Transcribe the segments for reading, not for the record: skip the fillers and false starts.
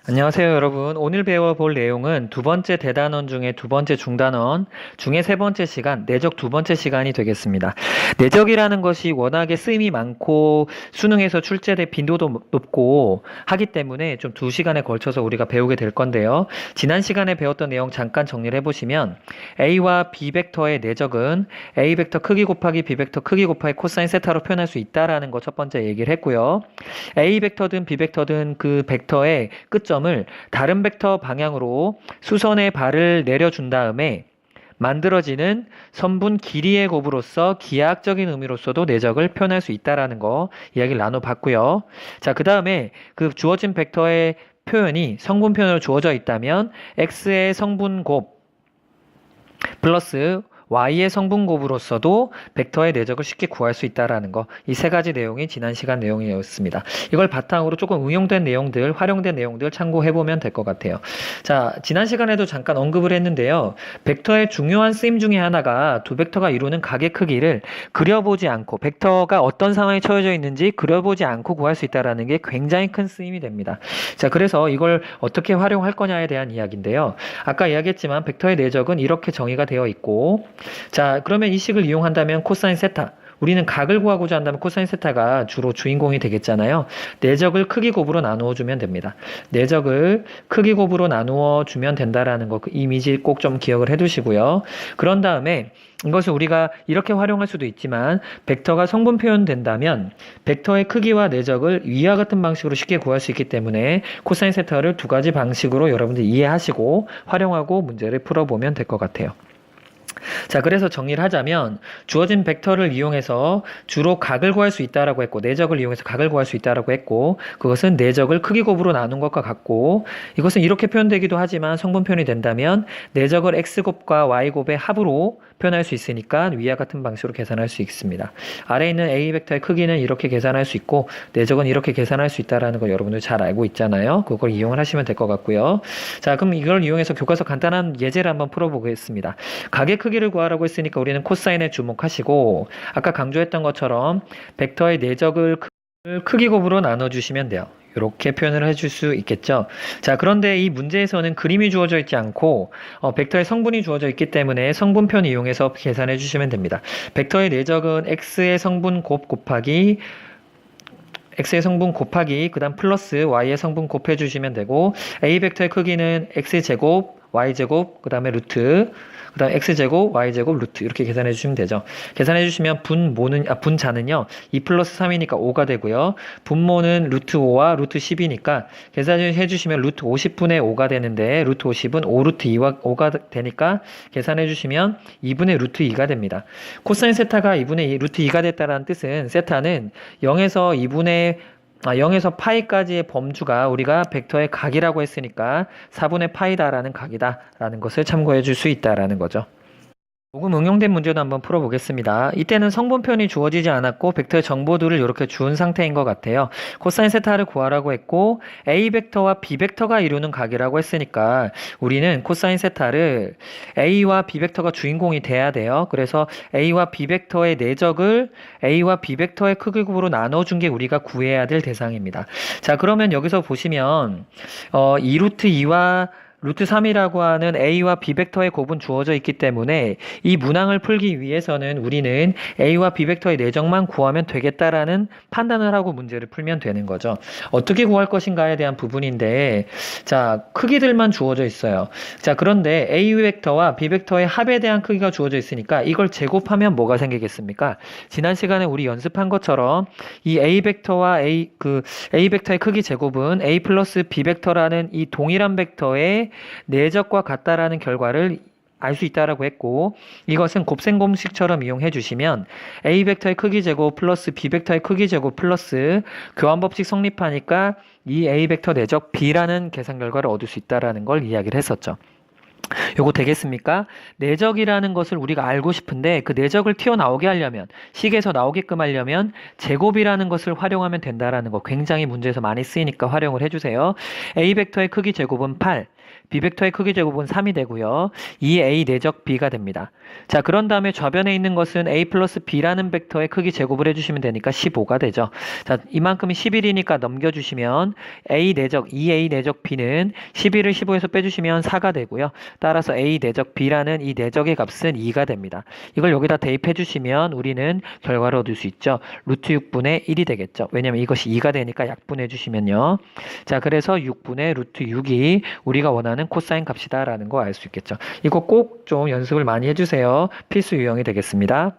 안녕하세요, 여러분. 오늘 배워볼 내용은 두 번째 대단원 중에 두 번째 중단원 중에 세 번째 시간, 내적 두 번째 시간이 되겠습니다. 내적이라는 것이 워낙에 쓰임이 많고 수능에서 출제될 빈도도 높고 하기 때문에 좀 두 시간에 걸쳐서 우리가 배우게 될 건데요. 지난 시간에 배웠던 내용 잠깐 정리를 해보시면 A와 B 벡터의 내적은 A 벡터 크기 곱하기 B 벡터 크기 곱하기 코사인 세타로 표현할 수 있다라는 거 첫 번째 얘기를 했고요. A 벡터든 B 벡터든 그 벡터의 끝점을 다른 벡터 방향으로 수선의 발을 내려준 다음에 만들어지는 선분 길이의 곱으로서 기하학적인 의미로서도 내적을 표현할 수 있다라는 거 이야기를 나눠봤고요. 자, 그 다음에 그 주어진 벡터의 표현이 성분 표현으로 주어져 있다면 x의 성분 곱 플러스 y의 성분곱으로서도 벡터의 내적을 쉽게 구할 수 있다라는 거, 이 세 가지 내용이 지난 시간 내용이었습니다. 이걸 바탕으로 조금 응용된 내용들, 활용된 내용들 참고해보면 될 것 같아요. 자, 지난 시간에도 잠깐 언급을 했는데요. 벡터의 중요한 쓰임 중에 하나가 두 벡터가 이루는 각의 크기를 그려보지 않고, 벡터가 어떤 상황에 처해져 있는지 그려보지 않고 구할 수 있다라는 게 굉장히 큰 쓰임이 됩니다. 자, 그래서 이걸 어떻게 활용할 거냐에 대한 이야기인데요. 아까 이야기했지만 벡터의 내적은 이렇게 정의가 되어 있고, 자, 그러면 이 식을 이용한다면 코사인 세타, 우리는 각을 구하고자 한다면 코사인 세타가 주로 주인공이 되겠잖아요. 내적을 크기 곱으로 나누어 주면 됩니다. 내적을 크기 곱으로 나누어 주면 된다라는 거, 그 이미지 꼭 좀 기억을 해 두시고요. 그런 다음에 이것을 우리가 이렇게 활용할 수도 있지만 벡터가 성분 표현된다면 벡터의 크기와 내적을 위와 같은 방식으로 쉽게 구할 수 있기 때문에 코사인 세타를 두 가지 방식으로 여러분들 이해하시고 활용하고 문제를 풀어보면 될 것 같아요. 자, 그래서 정리를 하자면 주어진 벡터를 이용해서 주로 각을 구할 수 있다라고 했고, 내적을 이용해서 각을 구할 수 있다라고 했고, 그것은 내적을 크기 곱으로 나눈 것과 같고, 이것은 이렇게 표현되기도 하지만 성분 표현이 된다면 내적을 x곱과 y곱의 합으로 표현할 수 있으니까 위와 같은 방식으로 계산할 수 있습니다. 아래에 있는 A 벡터의 크기는 이렇게 계산할 수 있고 내적은 이렇게 계산할 수 있다는 거 여러분들 잘 알고 있잖아요. 그걸 이용을 하시면 될 것 같고요. 자, 그럼 이걸 이용해서 교과서 간단한 예제를 한번 풀어보겠습니다. 각의 크기를 구하라고 했으니까 우리는 코사인에 주목하시고 아까 강조했던 것처럼 벡터의 내적을 크기 곱으로 나눠주시면 돼요. 이렇게 표현을 해줄 수 있겠죠. 자, 그런데 이 문제에서는 그림이 주어져 있지 않고 벡터의 성분이 주어져 있기 때문에 성분편 이용해서 계산해 주시면 됩니다. 벡터의 내적은 x의 성분 곱하기 x의 성분 곱하기 그 다음 플러스 y의 성분 곱해 주시면 되고, a 벡터의 크기는 x제곱 y제곱 그 다음에 루트 그 다음 x제곱 y제곱 루트 이렇게 계산해 주시면 되죠. 계산해 주시면 분자는요 2 플러스 3이니까 5가 되고요. 분모는 루트 5와 루트 10이니까 계산해 주시면 루트 50분의 5가 되는데 루트 50은 5 루트 2와 5가 되니까 계산해 주시면 2분의 루트 2가 됩니다. 코사인 세타가 2분의 2 루트 2가 됐다는 뜻은 세타는 0에서 파이까지의 범주가 우리가 벡터의 각이라고 했으니까 4분의 파이다라는 각이다라는 것을 참고해 줄 수 있다라는 거죠. 조금 응용된 문제도 한번 풀어보겠습니다. 이때는 성분편이 주어지지 않았고 벡터의 정보들을 이렇게 준 상태인 것 같아요. 코사인 세타를 구하라고 했고 A 벡터와 B 벡터가 이루는 각이라고 했으니까 우리는 코사인 세타를 A와 B 벡터가 주인공이 돼야 돼요. 그래서 A와 B 벡터의 내적을 A와 B 벡터의 크기곱으로 나눠준 게 우리가 구해야 될 대상입니다. 자, 그러면 여기서 보시면 2루트 2와 루트 3이라고 하는 A와 B 벡터의 곱은 주어져 있기 때문에 이 문항을 풀기 위해서는 우리는 A와 B 벡터의 내적만 구하면 되겠다라는 판단을 하고 문제를 풀면 되는 거죠. 어떻게 구할 것인가에 대한 부분인데, 자, 크기들만 주어져 있어요. 자, 그런데 A 벡터와 B 벡터의 합에 대한 크기가 주어져 있으니까 이걸 제곱하면 뭐가 생기겠습니까? 지난 시간에 우리 연습한 것처럼 이 A 벡터와 A 벡터의 크기 제곱은 A 플러스 B 벡터라는 이 동일한 벡터의 내적과 같다라는 결과를 알 수 있다라고 했고, 이것은 곱셈 공식처럼 이용해 주시면 A 벡터의 크기 제곱 플러스 B 벡터의 크기 제곱 플러스 교환 법칙 성립하니까 이 A 벡터 내적 B라는 계산 결과를 얻을 수 있다라는 걸 이야기를 했었죠. 요거 되겠습니까? 내적이라는 것을 우리가 알고 싶은데 그 내적을 튀어나오게 하려면, 식에서 나오게끔 하려면 제곱이라는 것을 활용하면 된다라는 거 굉장히 문제에서 많이 쓰이니까 활용을 해주세요. A 벡터의 크기 제곱은 8, b벡터의 크기 제곱은 3이 되고요. 2a 내적 b가 됩니다. 자, 그런 다음에 좌변에 있는 것은 a 플러스 b라는 벡터의 크기 제곱을 해주시면 되니까 15가 되죠. 자, 이만큼이 11이니까 넘겨주시면 a 내적 2a 내적 b는 11을 15에서 빼주시면 4가 되고요. 따라서 a 내적 b라는 이 내적의 값은 2가 됩니다. 이걸 여기다 대입해 주시면 우리는 결과를 얻을 수 있죠. 루트 6분의 1이 되겠죠. 왜냐면 이것이 2가 되니까 약분해 주시면요. 자, 그래서 6분의 루트 6이 우리가 원하는 코사인 값이다 라는 거 알 수 있겠죠. 이거 꼭 좀 연습을 많이 해주세요. 필수 유형이 되겠습니다.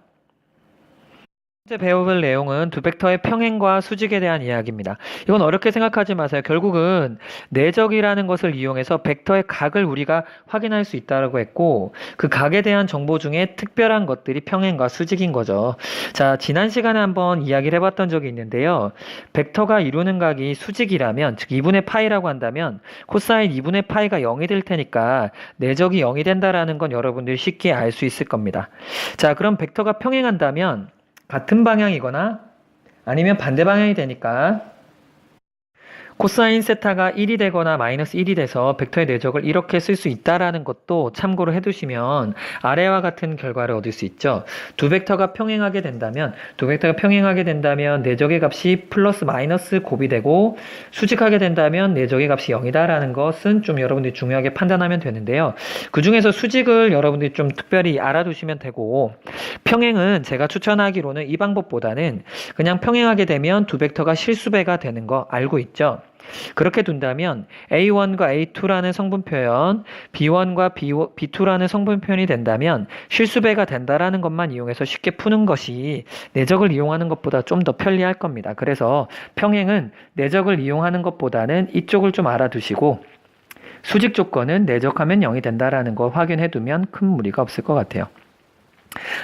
번째 배워볼 내용은 두 벡터의 평행과 수직에 대한 이야기입니다. 이건 어렵게 생각하지 마세요. 결국은 내적이라는 것을 이용해서 벡터의 각을 우리가 확인할 수 있다고 했고 그 각에 대한 정보 중에 특별한 것들이 평행과 수직인 거죠. 자, 지난 시간에 한번 이야기를 해봤던 적이 있는데요. 벡터가 이루는 각이 수직이라면 즉 2분의 파이라고 한다면 코사인 2분의 파이가 0이 될 테니까 내적이 0이 된다라는 건 여러분들이 쉽게 알 수 있을 겁니다. 자, 그럼 벡터가 평행한다면 같은 방향이거나 아니면 반대 방향이 되니까 코사인 세타가 1이 되거나 마이너스 1이 돼서 벡터의 내적을 이렇게 쓸 수 있다라는 것도 참고로 해두시면 아래와 같은 결과를 얻을 수 있죠. 두 벡터가 평행하게 된다면 내적의 값이 플러스 마이너스 곱이 되고 수직하게 된다면 내적의 값이 0이다라는 것은 좀 여러분들이 중요하게 판단하면 되는데요. 그 중에서 수직을 여러분들이 좀 특별히 알아두시면 되고 평행은 제가 추천하기로는 이 방법보다는 그냥 평행하게 되면 두 벡터가 실수배가 되는 거 알고 있죠. 그렇게 둔다면 A1과 A2라는 성분 표현, B1과 B2라는 성분 표현이 된다면 실수배가 된다라는 것만 이용해서 쉽게 푸는 것이 내적을 이용하는 것보다 좀 더 편리할 겁니다. 그래서 평행은 내적을 이용하는 것보다는 이쪽을 좀 알아두시고 수직 조건은 내적하면 0이 된다라는 거 확인해 두면 큰 무리가 없을 것 같아요.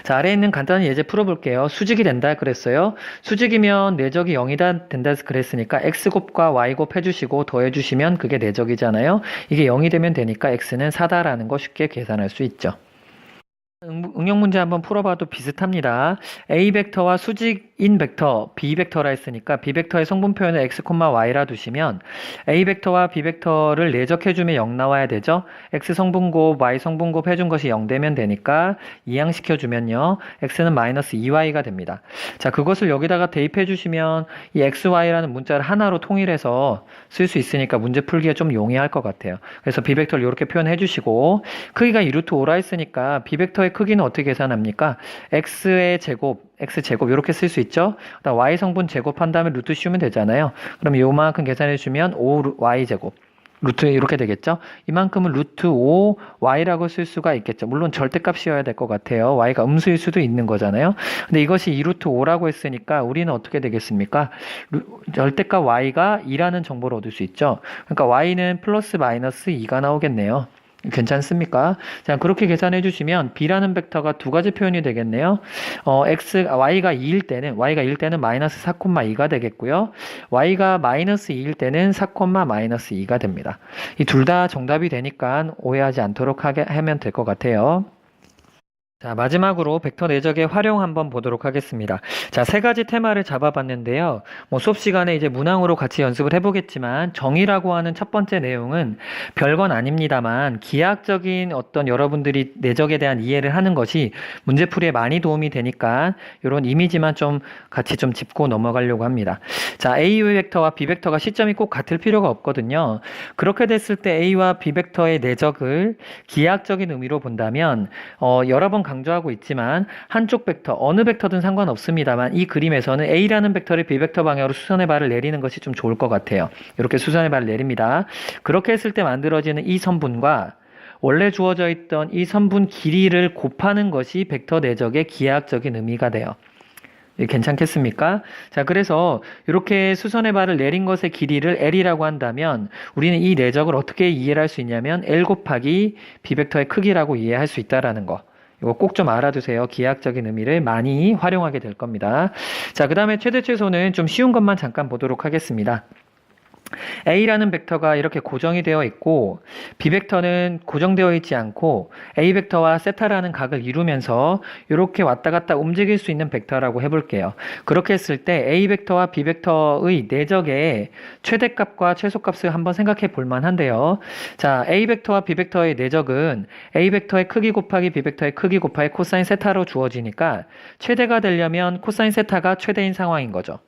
자, 아래에 있는 간단한 예제 풀어볼게요. 수직이 된다 그랬어요. 수직이면 내적이 0이다 된다 그랬으니까 x곱과 y곱 해주시고 더해주시면 그게 내적이잖아요. 이게 0이 되면 되니까 x는 4다라는 거 쉽게 계산할 수 있죠. 응용 문제 한번 풀어봐도 비슷합니다. A 벡터와 수직인 벡터, B 벡터라 했으니까 B 벡터의 성분 표현을 x, y라 두시면 A 벡터와 B 벡터를 내적해주면 0 나와야 되죠. x 성분곱, y 성분곱 해준 것이 0 되면 되니까 이항시켜주면요. x는 마이너스 2y가 됩니다. 자, 그것을 여기다가 대입해주시면 이 xy라는 문자를 하나로 통일해서 쓸 수 있으니까 문제 풀기에 좀 용이할 것 같아요. 그래서 B 벡터를 이렇게 표현해주시고 크기가 2루트 5라 했으니까 B 벡터의 크기는 어떻게 계산합니까? x의 제곱, x제곱 이렇게 쓸 수 있죠? 그다음 y 성분 제곱한 다음에 루트 씌우면 되잖아요. 그럼 요만큼 계산해 주시면 5y제곱 루트 이렇게 되겠죠? 이만큼은 루트 5y라고 쓸 수가 있겠죠. 물론 절대값이어야 될 것 같아요. y가 음수일 수도 있는 거잖아요. 근데 이것이 2루트 5라고 했으니까 우리는 어떻게 되겠습니까? 절대값 y가 2라는 정보를 얻을 수 있죠. 그러니까 y는 플러스 마이너스 2가 나오겠네요. 괜찮습니까? 자, 그렇게 계산해 주시면 b라는 벡터가 두 가지 표현이 되겠네요. y가 2일 때는 마이너스 4,2가 되겠고요. y가 마이너스 2일 때는 4, 마이너스 2가 됩니다. 이 둘 다 정답이 되니까 오해하지 않도록 하면 될 것 같아요. 자, 마지막으로 벡터 내적의 활용 한번 보도록 하겠습니다. 자, 세 가지 테마를 잡아봤는데요. 수업 시간에 이제 문항으로 같이 연습을 해보겠지만 정의라고 하는 첫 번째 내용은 별건 아닙니다만 기하학적인 어떤 여러분들이 내적에 대한 이해를 하는 것이 문제풀이에 많이 도움이 되니까 이런 이미지만 좀 같이 좀 짚고 넘어가려고 합니다. 자, A 벡터와 B 벡터가 시점이 꼭 같을 필요가 없거든요. 그렇게 됐을 때 A와 B 벡터의 내적을 기하학적인 의미로 본다면 여러 번 강조하고 있지만 한쪽 벡터, 어느 벡터든 상관없습니다만 이 그림에서는 A라는 벡터를 B 벡터 방향으로 수선의 발을 내리는 것이 좀 좋을 것 같아요. 이렇게 수선의 발을 내립니다. 그렇게 했을 때 만들어지는 이 선분과 원래 주어져 있던 이 선분 길이를 곱하는 것이 벡터 내적의 기하학적인 의미가 돼요. 괜찮겠습니까? 자, 그래서 이렇게 수선의 발을 내린 것의 길이를 L이라고 한다면 우리는 이 내적을 어떻게 이해를 할 수 있냐면 L 곱하기 B 벡터의 크기라고 이해할 수 있다라는 거. 이거 꼭 좀 알아두세요. 기하학적인 의미를 많이 활용하게 될 겁니다. 자, 그 다음에 최대 최소는 좀 쉬운 것만 잠깐 보도록 하겠습니다. A라는 벡터가 이렇게 고정이 되어 있고 B 벡터는 고정되어 있지 않고 A 벡터와 세타라는 각을 이루면서 이렇게 왔다 갔다 움직일 수 있는 벡터라고 해볼게요. 그렇게 했을 때 A 벡터와 B 벡터의 내적의 최대값과 최소값을 한번 생각해 볼 만한데요. 자, A 벡터와 B 벡터의 내적은 A 벡터의 크기 곱하기 B 벡터의 크기 곱하기 코사인 세타로 주어지니까 최대가 되려면 코사인 세타가 최대인 상황인 거죠.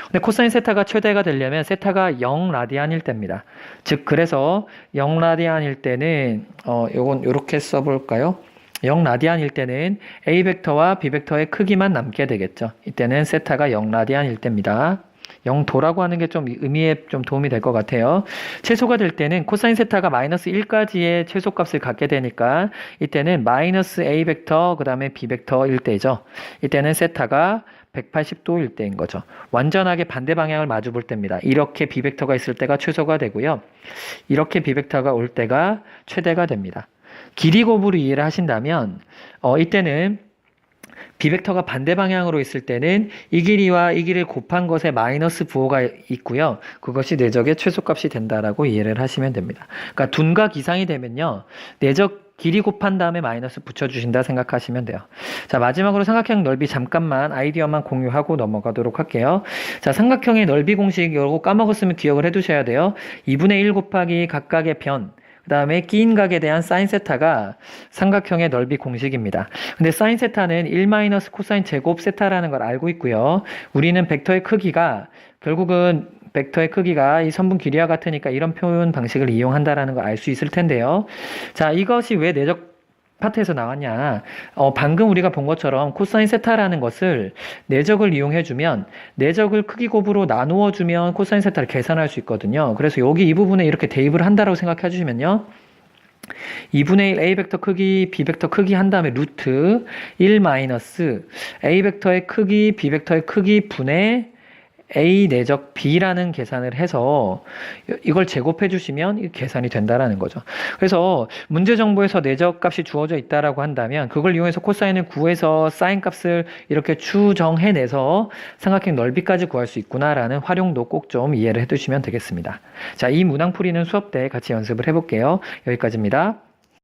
근데 코사인 세타가 최대가 되려면 세타가 0 라디안일 때입니다. 즉 그래서 0 라디안일 때는 요건 요렇게 써볼까요? 0 라디안일 때는 A 벡터와 B 벡터의 크기만 남게 되겠죠. 이때는 세타가 0 라디안일 때입니다. 0도라고 하는 게 좀 의미에 좀 도움이 될 것 같아요. 최소가 될 때는 코사인 세타가 마이너스 1까지의 최소값을 갖게 되니까 이때는 마이너스 A 벡터 그 다음에 B 벡터일 때죠. 이때는 세타가 180도일 때인 거죠. 완전하게 반대 방향을 마주 볼 때입니다. 이렇게 B 벡터가 있을 때가 최소가 되고요. 이렇게 B 벡터가 올 때가 최대가 됩니다. 길이 곱으로 이해를 하신다면 이때는 B 벡터가 반대 방향으로 있을 때는 이 길이와 이 길이를 곱한 것에 마이너스 부호가 있고요. 그것이 내적의 최소값이 된다라고 이해를 하시면 됩니다. 그러니까 둔각 이상이 되면요. 내적 길이 곱한 다음에 마이너스 붙여주신다 생각하시면 돼요. 자, 마지막으로 삼각형 넓이 잠깐만 아이디어만 공유하고 넘어가도록 할게요. 자, 삼각형의 넓이 공식 이거 까먹었으면 기억을 해두셔야 돼요. 2분의 1 곱하기 각각의 변, 그 다음에 끼인 각에 대한 사인 세타가 삼각형의 넓이 공식입니다. 근데 사인 세타는 1 마이너스 코사인 제곱 세타라는 걸 알고 있고요. 우리는 벡터의 크기가 결국은 벡터의 크기가 이 선분 길이와 같으니까 이런 표현 방식을 이용한다라는 걸 알 수 있을 텐데요. 자, 이것이 왜 내적 파트에서 나왔냐? 방금 우리가 본 것처럼 코사인 세타라는 것을 내적을 이용해주면 내적을 크기 곱으로 나누어주면 코사인 세타를 계산할 수 있거든요. 그래서 여기 이 부분에 이렇게 대입을 한다라고 생각해 주시면요. 2분의 1 A 벡터 크기, B 벡터 크기 한 다음에 루트 1 마이너스 A 벡터의 크기, B 벡터의 크기 분의 A 내적 B라는 계산을 해서 이걸 제곱해 주시면 계산이 된다라는 거죠. 그래서 문제 정보에서 내적 값이 주어져 있다라고 한다면 그걸 이용해서 코사인을 구해서 사인 값을 이렇게 추정해내서 삼각형 넓이까지 구할 수 있구나라는 활용도 꼭 좀 이해를 해두시면 되겠습니다. 자, 이 문항풀이는 수업 때 같이 연습을 해볼게요. 여기까지입니다.